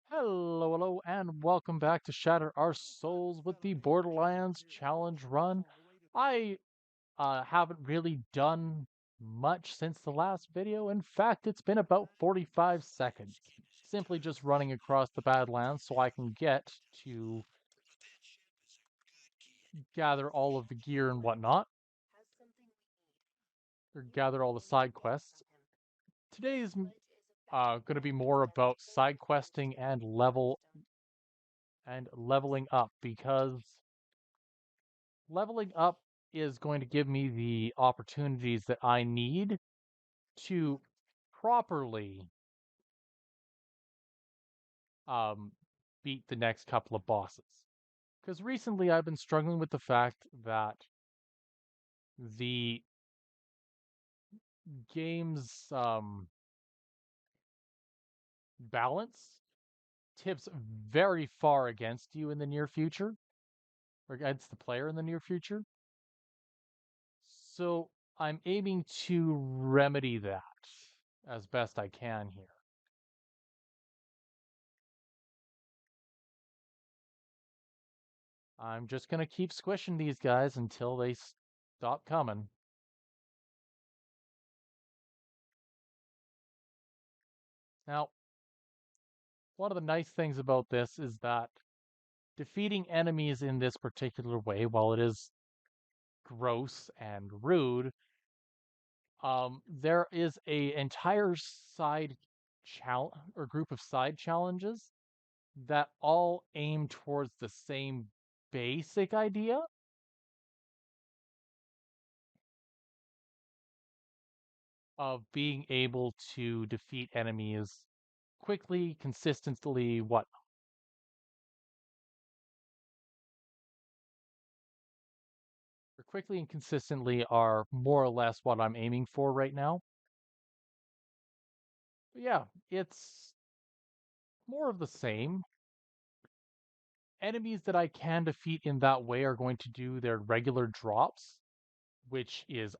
Hello, and welcome back to Shatter Our Souls with the Borderlands Challenge Run. I haven't really done much since the last video. In fact, it's been about 45 seconds. Simply just running across the Badlands so I can get to gather all of the gear and whatnot, or gather all the side quests. Today's going to be more about side questing and leveling up because leveling up is going to give me the opportunities that I need to properly um, beat the next couple of bosses. Because recently I've been struggling with the fact that the game's balance tips very far against you in the near future, or against the player in the near future. So I'm aiming to remedy that as best I can here. I'm just going to keep squishing these guys until they stop coming. Now, one of the nice things about this is that defeating enemies in this particular way, while it is gross and rude, there is a entire side or group of side challenges that all aim towards the same basic idea of being able to defeat enemies quickly, consistently, quickly and consistently are more or less what I'm aiming for right now. But yeah, it's more of the same. Enemies that I can defeat in that way are going to do their regular drops, which is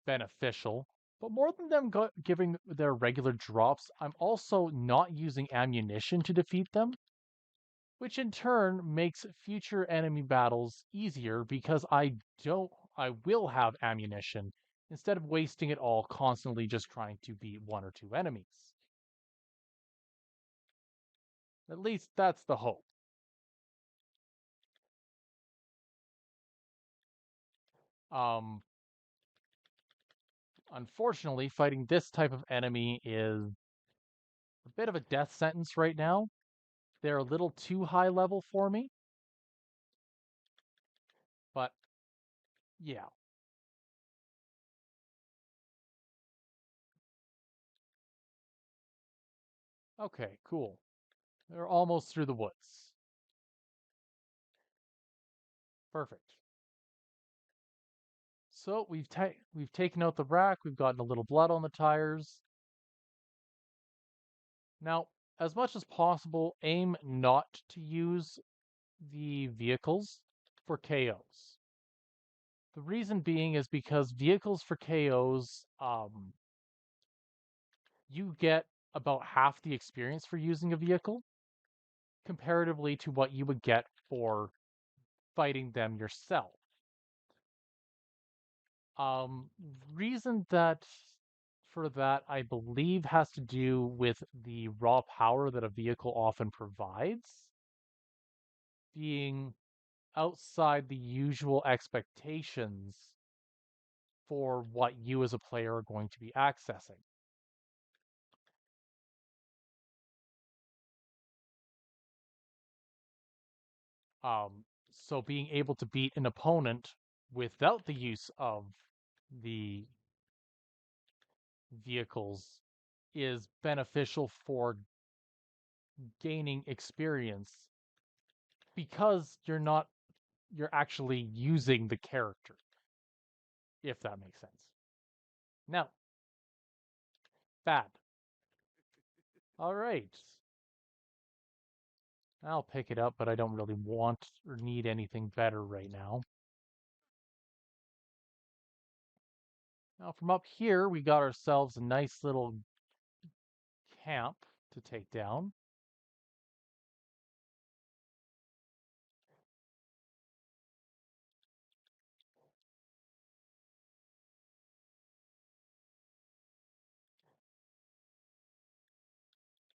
beneficial. But more than them giving their regular drops, I'm also not using ammunition to defeat them, which in turn makes future enemy battles easier because I will have ammunition instead of wasting it all constantly just trying to beat one or two enemies. At least that's the hope. Um, Unfortunately, fighting this type of enemy is a bit of a death sentence right now. They're a little too high level for me, but yeah. Okay, cool. They're almost through the woods. Perfect. So we've taken out the rack. We've gotten a little blood on the tires. Now, as much as possible, aim not to use the vehicles for KOs. The reason being is because vehicles for KOs, you get about half the experience for using a vehicle comparatively to what you would get for fighting them yourself. Um, Reason that for that I believe has to do with the raw power that a vehicle often provides being outside the usual expectations for what you as a player are going to be accessing. So being able to beat an opponent without the use of the vehicles is beneficial for gaining experience because you're actually using the character, if that makes sense. Now, bad. All right. I'll pick it up, but I don't really want or need anything better right now. Now from up here, we got ourselves a nice little camp to take down.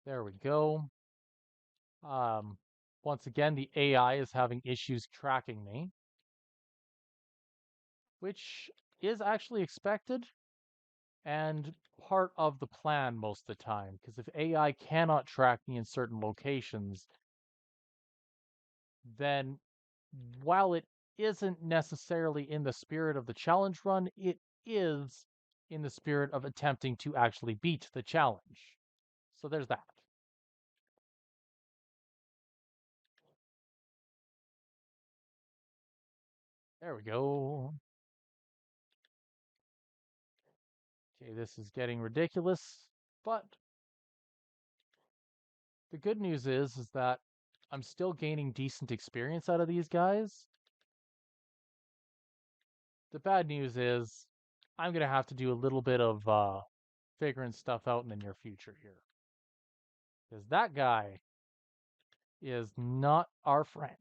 There we go. Um, Once again, the AI is having issues tracking me, which is actually expected and part of the plan most of the time. Because if AI cannot track me in certain locations, then while it isn't necessarily in the spirit of the challenge run, it is in the spirit of attempting to actually beat the challenge. So there's that. There we go. Okay, this is getting ridiculous, but the good news is that I'm still gaining decent experience out of these guys. The bad news is I'm gonna have to do a little bit of figuring stuff out in the near future here, because that guy is not our friend.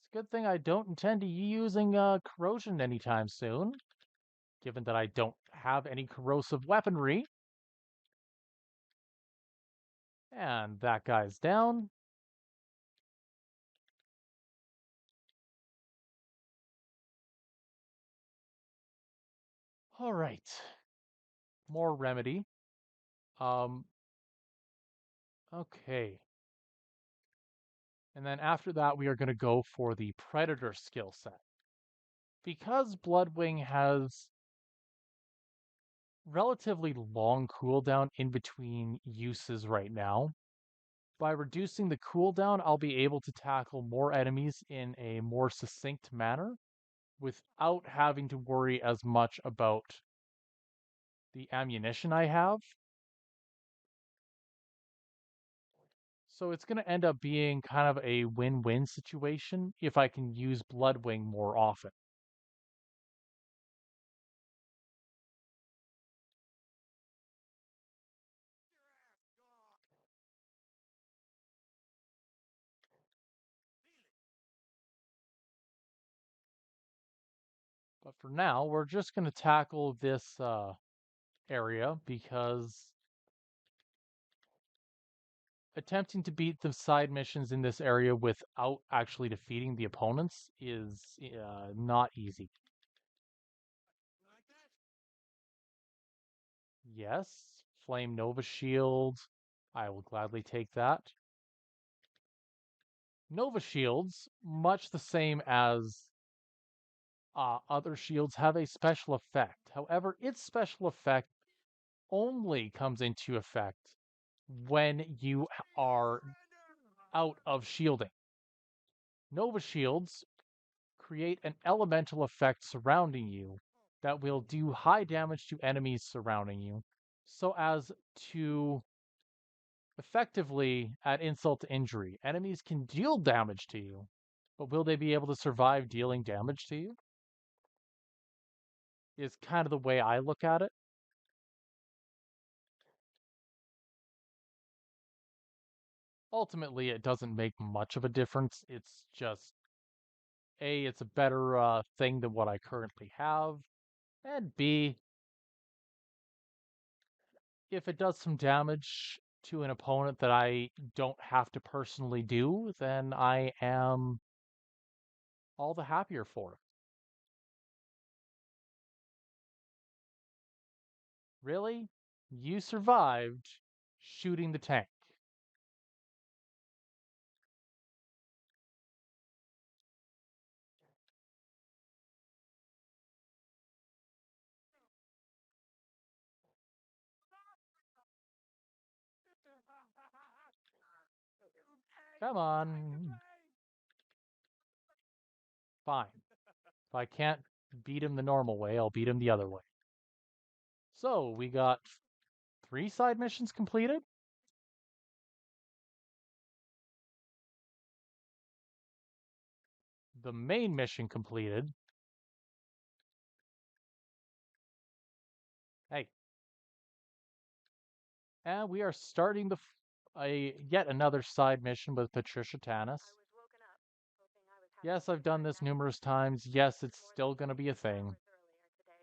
It's a good thing I don't intend to be using corrosion anytime soon, given that I don't have any corrosive weaponry. And that guy's down. All right, more remedy. Um, okay. And then after that, we are going to go for the Predator skill set. Because Bloodwing has relatively long cooldown in between uses right now, by reducing the cooldown, I'll be able to tackle more enemies in a more succinct manner without having to worry as much about the ammunition I have. So it's going to end up being kind of a win-win situation if I can use Bloodwing more often. But for now, we're just going to tackle this area because attempting to beat the side missions in this area without actually defeating the opponents is not easy. Yes, Flame Nova Shield. I will gladly take that. Nova Shields, much the same as other shields, have a special effect. However, its special effect only comes into effect when you are out of shielding. Nova Shields create an elemental effect surrounding you that will do high damage to enemies surrounding you, so as to effectively add insult to injury. Enemies can deal damage to you, but will they be able to survive dealing damage to you? Is kind of the way I look at it. Ultimately, it doesn't make much of a difference. It's just A, it's a better thing than what I currently have, and B, if it does some damage to an opponent that I don't have to personally do, then I am all the happier for it. Really? You survived shooting the tank. Come on. Fine. If I can't beat him the normal way, I'll beat him the other way. So we got 3 side missions completed. the main mission completed. Hey, and we are starting a yet another side mission with Patricia Tanis. Yes, I've done this numerous times. Yes, it's still going to be a thing.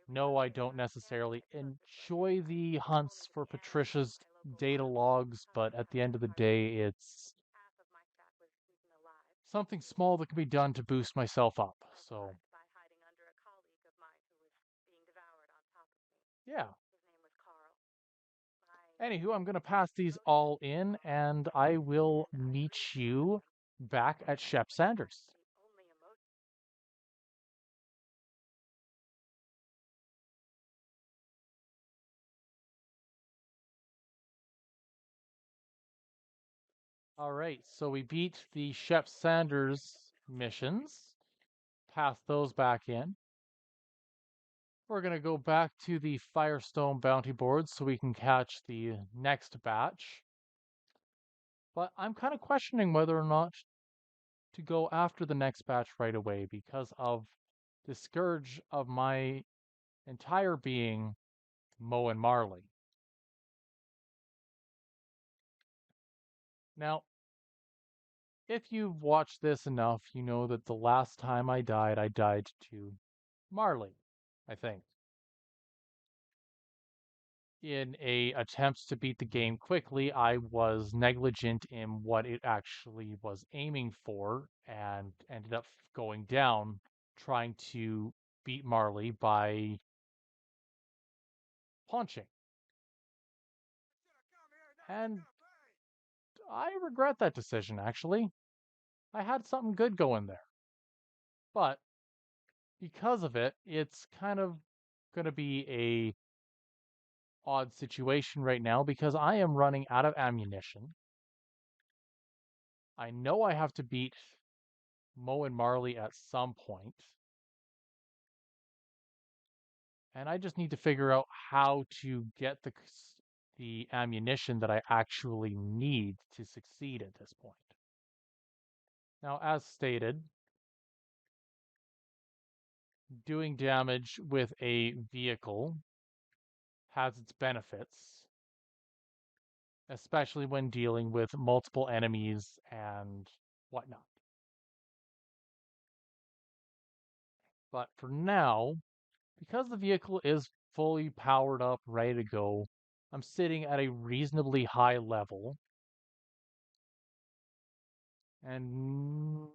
No, I don't necessarily enjoy the hunts for Patricia's data logs, but at the end of the day, it's something small that can be done to boost myself up. So, yeah. Anywho, I'm going to pass these all in, and I will meet you back at Shep Sanders. All right, so we beat the Shep Sanders missions, pass those back in. We're going to go back to the Firestone bounty board so we can catch the next batch. But I'm kind of questioning whether or not to go after the next batch right away because of the scourge of my entire being, Mo and Marley. Now, if you've watched this enough, you know that the last time I died to Marley, I think. In a attempt to beat the game quickly, I was negligent in what it actually was aiming for and ended up going down trying to beat Marley by punching. And I regret that decision, actually. I had something good going there. But because of it, it's kind of going to be a odd situation right now because I am running out of ammunition. I know I have to beat Mo and Marley at some point, and I just need to figure out how to get the ammunition that I actually need to succeed at this point. Now, as stated, doing damage with a vehicle has its benefits, especially when dealing with multiple enemies and whatnot. But for now, because the vehicle is fully powered up, ready to go, I'm sitting at a reasonably high level. And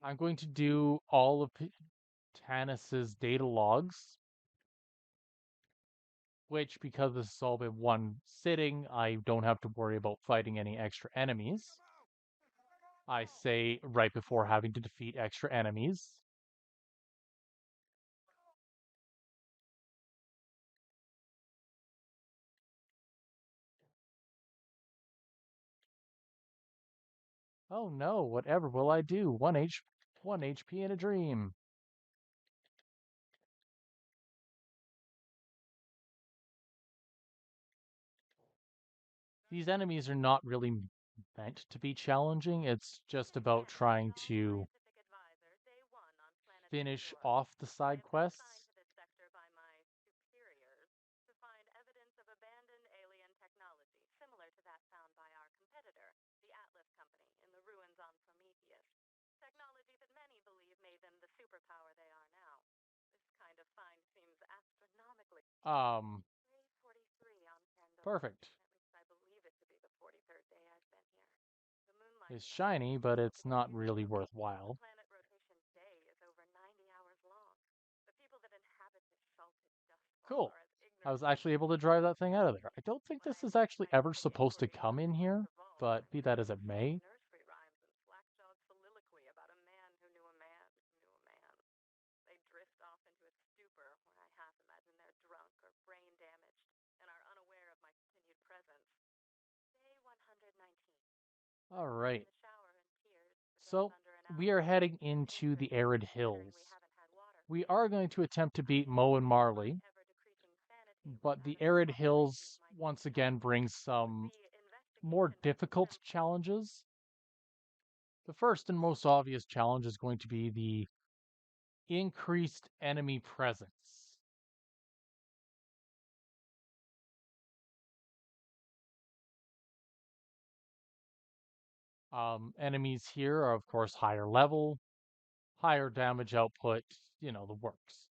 I'm going to do all of Tanis's data logs, which, because this has all been one sitting, I don't have to worry about fighting any extra enemies. I say right before having to defeat extra enemies. Oh no, whatever will I do? 1 HP in a dream. These enemies are not really meant to be challenging. It's just about trying to finish off the side quests. Um, Perfect. It's shiny, but it's not really worthwhile. Cool. I was actually able to drive that thing out of there. I don't think this is actually ever supposed to come in here, but be that as it may. All right. So we are heading into the arid hills. We are going to attempt to beat Mo and Marley, but the arid hills once again bring some more difficult challenges. The first and most obvious challenge is going to be the increased enemy presence. Enemies here are, of course, higher level, higher damage output, the works.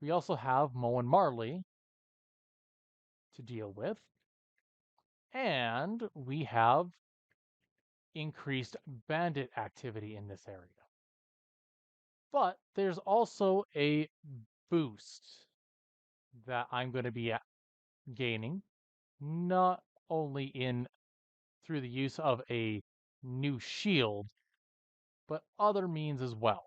We also have Moe and Marley to deal with, and we have increased bandit activity in this area. But there's also a boost that I'm going to be gaining, not only in through the use of a new shield, but other means as well.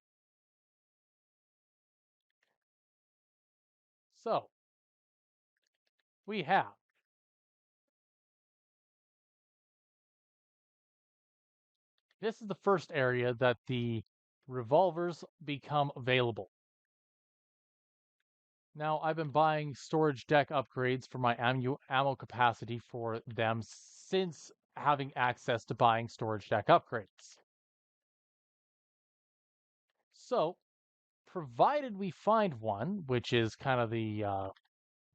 So, we have this is the first area that the revolvers become available. Now, I've been buying storage deck upgrades for my ammo capacity for them since having access to buying storage deck upgrades. So, provided we find one, which is kind of the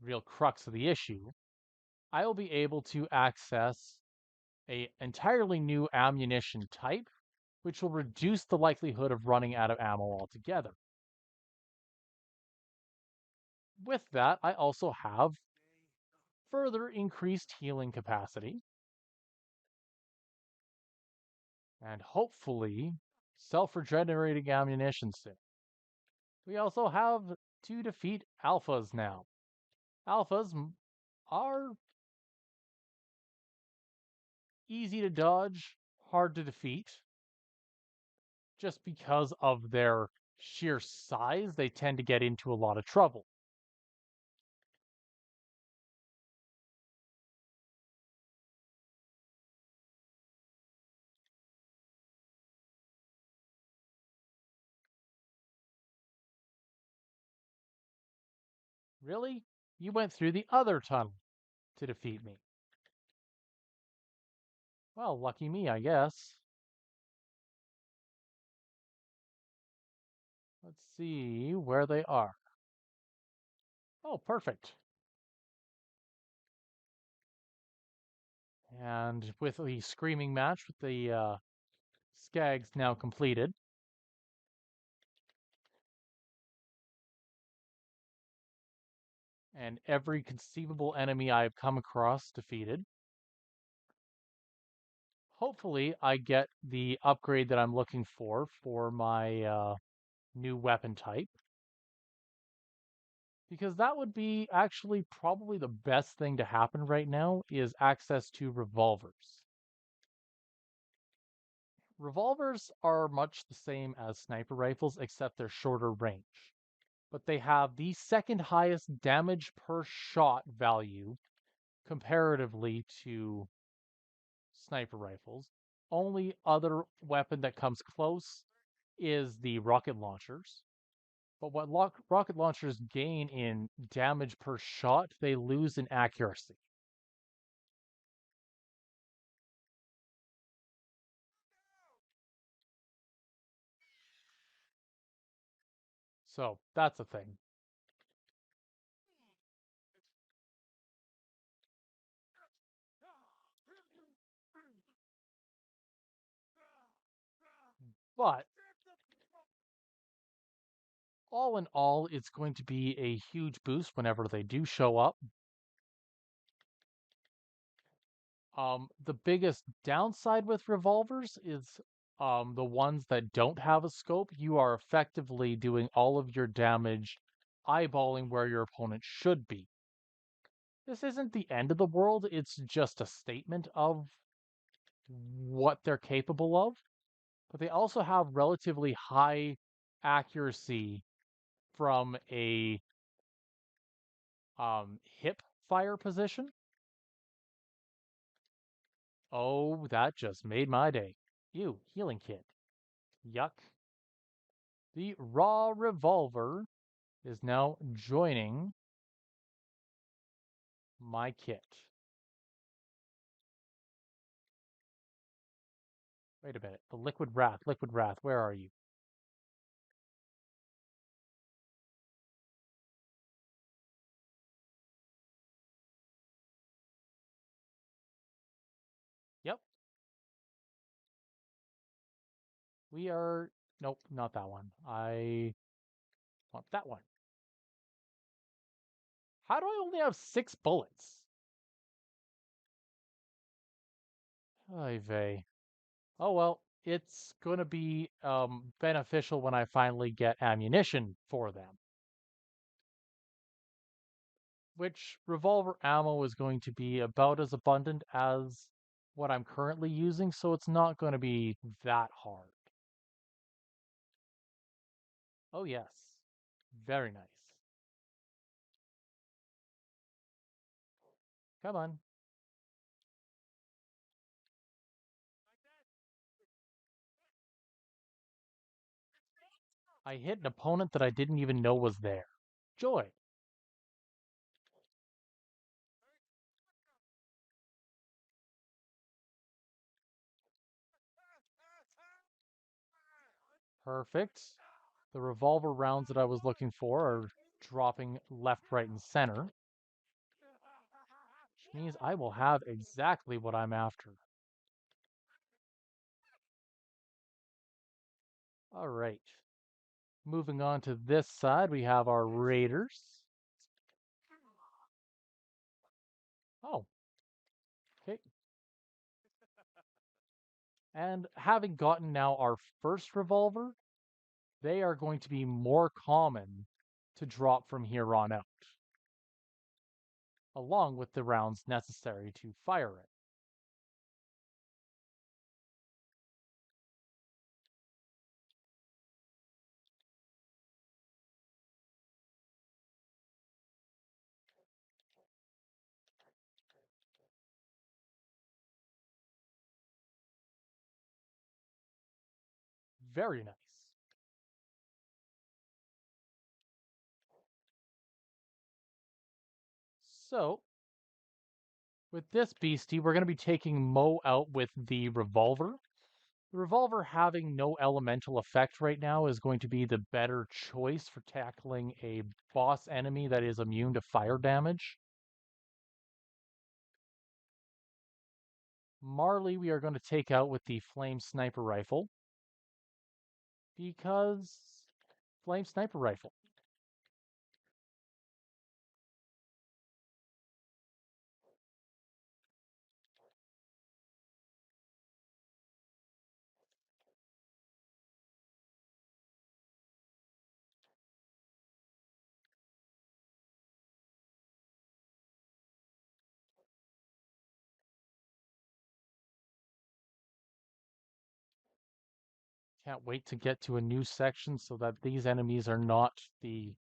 real crux of the issue, I will be able to access a entirely new ammunition type, which will reduce the likelihood of running out of ammo altogether. With that, I also have further increased healing capacity and hopefully self-regenerating ammunition soon. We also have to defeat alphas now. Alphas are easy to dodge, hard to defeat. Just because of their sheer size, they tend to get into a lot of trouble. Really? You went through the other tunnel to defeat me. Well, lucky me, I guess. Let's see where they are. Oh, perfect. And with the screaming match with the Skags now completed, and every conceivable enemy I've come across defeated, hopefully I get the upgrade that I'm looking for my new weapon type. Because that would be actually probably the best thing to happen right now is access to revolvers. Revolvers are much the same as sniper rifles, except they're shorter range. But they have the second highest damage per shot value comparatively to sniper rifles. Only other weapon that comes close is the rocket launchers. But what rocket launchers gain in damage per shot, they lose in accuracy. So that's a thing. But all in all, it's going to be a huge boost whenever they do show up. The biggest downside with revolvers is the ones that don't have a scope. You are effectively doing all of your damage eyeballing where your opponent should be. This isn't the end of the world, it's just a statement of what they're capable of. But they also have relatively high accuracy from a hip fire position. Oh, that just made my day. Ew, healing kit. Yuck. The raw revolver is now joining my kit. Wait a minute. The liquid wrath, liquid wrath. Where are you? Yep. We are. Nope, not that one. I want that one. How do I only have 6 bullets? Ay vey. Oh well, it's gonna be beneficial when I finally get ammunition for them. Which revolver ammo is going to be about as abundant as what I'm currently using, so it's not going to be that hard. Oh yes, very nice. Come on. I hit an opponent that I didn't even know was there. Joy. Perfect. The revolver rounds that I was looking for are dropping left, right, and center, which means I will have exactly what I'm after. All right. Moving on to this side, we have our raiders. Oh, okay. And having gotten now our first revolver, they are going to be more common to drop from here on out, along with the rounds necessary to fire it. Very nice. So, with this beastie, we're going to be taking Mo out with the revolver. The revolver having no elemental effect right now is going to be the better choice for tackling a boss enemy that is immune to fire damage. Marley, we are going to take out with the flame sniper rifle because flame sniper rifle. Can't wait to get to a new section so that these enemies are not the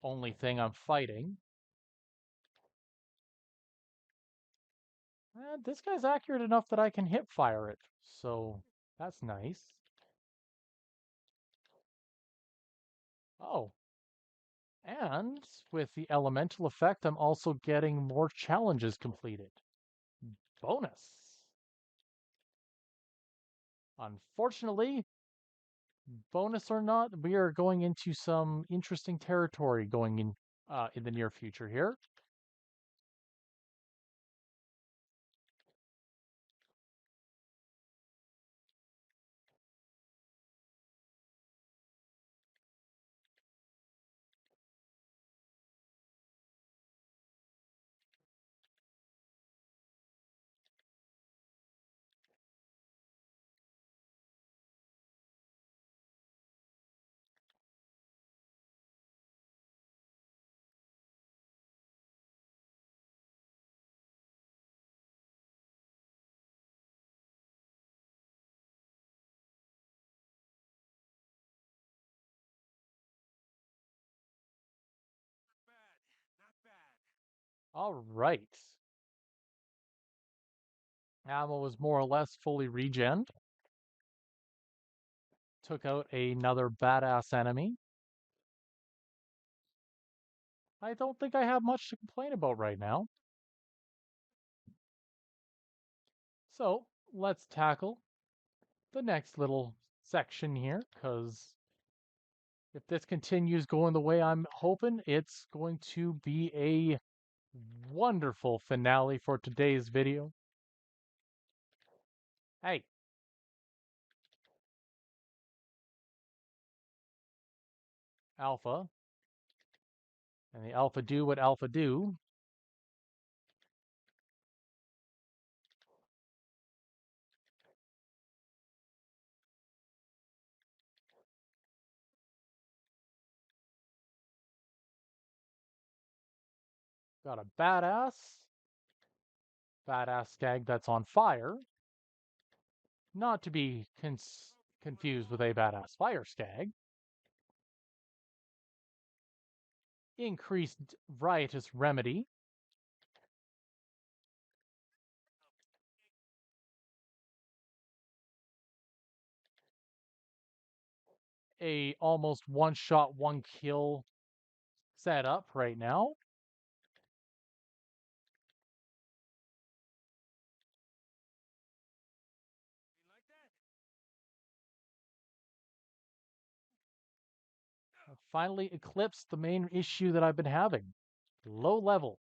only thing I'm fighting. And this guy's accurate enough that I can hip fire it, so that's nice. Oh, and with the elemental effect, I'm also getting more challenges completed. Bonus. Unfortunately, bonus or not, we are going into some interesting territory going in the near future here. All right. Ammo was more or less fully regened. Took out another badass enemy. I don't think I have much to complain about right now. So let's tackle the next little section here, because if this continues going the way I'm hoping, it's going to be a wonderful finale for today's video. Hey, Alpha, and the Alpha do what Alpha do. Got a badass skag that's on fire, not to be confused with a badass fire skag. Increased riotous remedy. A almost one shot, one kill setup right now. Finally eclipsed the main issue that I've been having. Low level.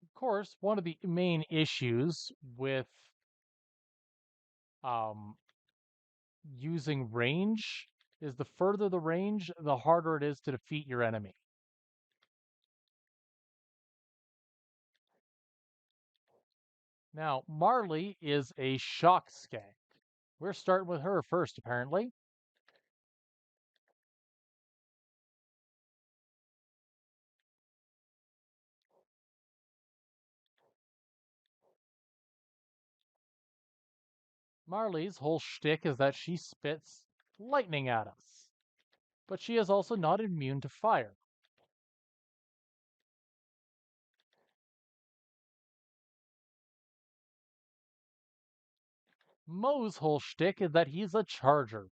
Of course, one of the main issues with um, using range is the further the range, the harder it is to defeat your enemy. Now, Marley is a shock skag. We're starting with her first, apparently. Marley's whole shtick is that she spits lightning at us, but she is also not immune to fire. Mo's whole shtick is that he's a charger.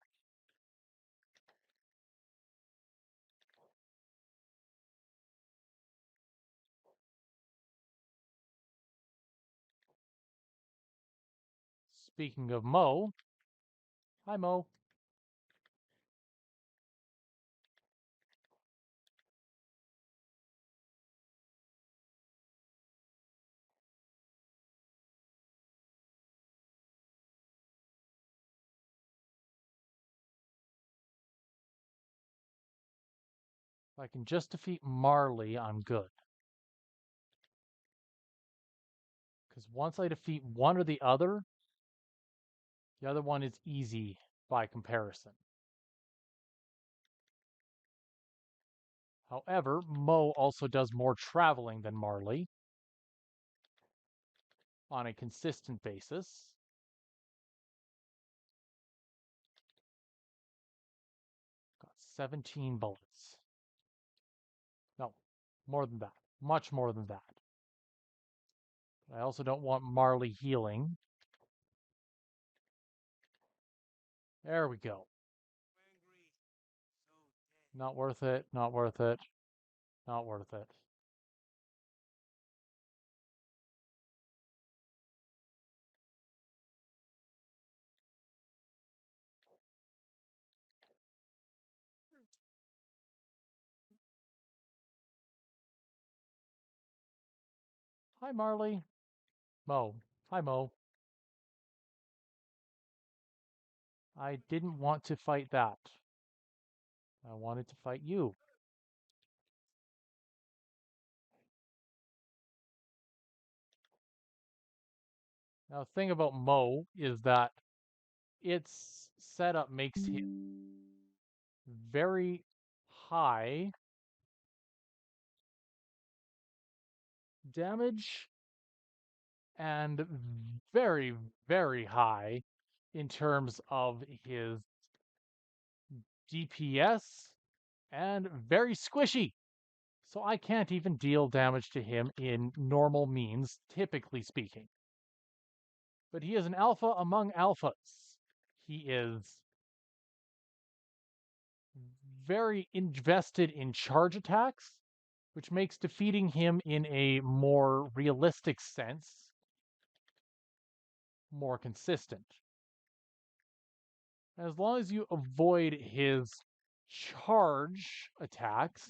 Speaking of Mo, hi Mo. If I can just defeat Marley, I'm good. Because once I defeat one or the other one is easy by comparison. However, Mo also does more traveling than Marley on a consistent basis. Got 17 bullets. No, more than that. Much more than that. I also don't want Marley healing. There we go. Not worth it, not worth it, not worth it. Hi, Marley. Mo. Hi, Mo. I didn't want to fight that. I wanted to fight you. Now, the thing about Mo is that its setup makes him very high damage and very, very high in terms of his DPS and very squishy. So I can't even deal damage to him in normal means, typically speaking. But he is an alpha among alphas. He is very invested in charge attacks, which makes defeating him in a more realistic sense more consistent. As long as you avoid his charge attacks,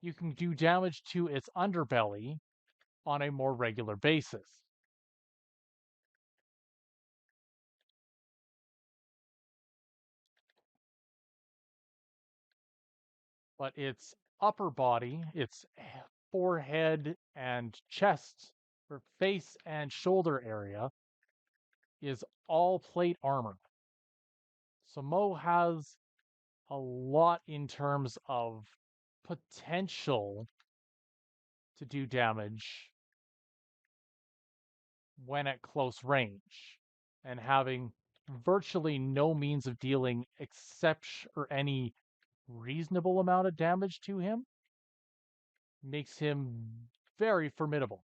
you can do damage to its underbelly on a more regular basis. But its upper body, its forehead and chest, or face and shoulder area, is all plate armor. So Mo has a lot in terms of potential to do damage when at close range, and having virtually no means of dealing except or any reasonable amount of damage to him makes him very formidable.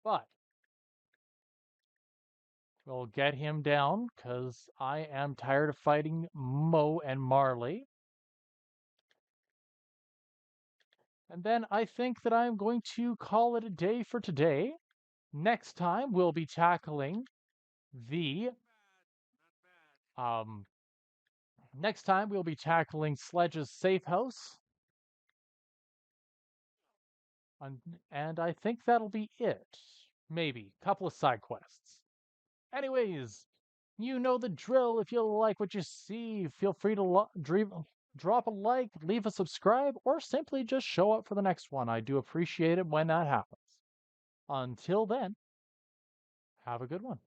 But we'll get him down because I am tired of fighting Mo and Marley. And then I think that I'm going to call it a day for today. Next time we'll be tackling the um next time we'll be tackling Sledge's safe house. And I think that'll be it. Maybe a couple of side quests. Anyways, you know the drill. If you like what you see, feel free to drop a like, leave a subscribe, or simply just show up for the next one. I do appreciate it when that happens. Until then, have a good one.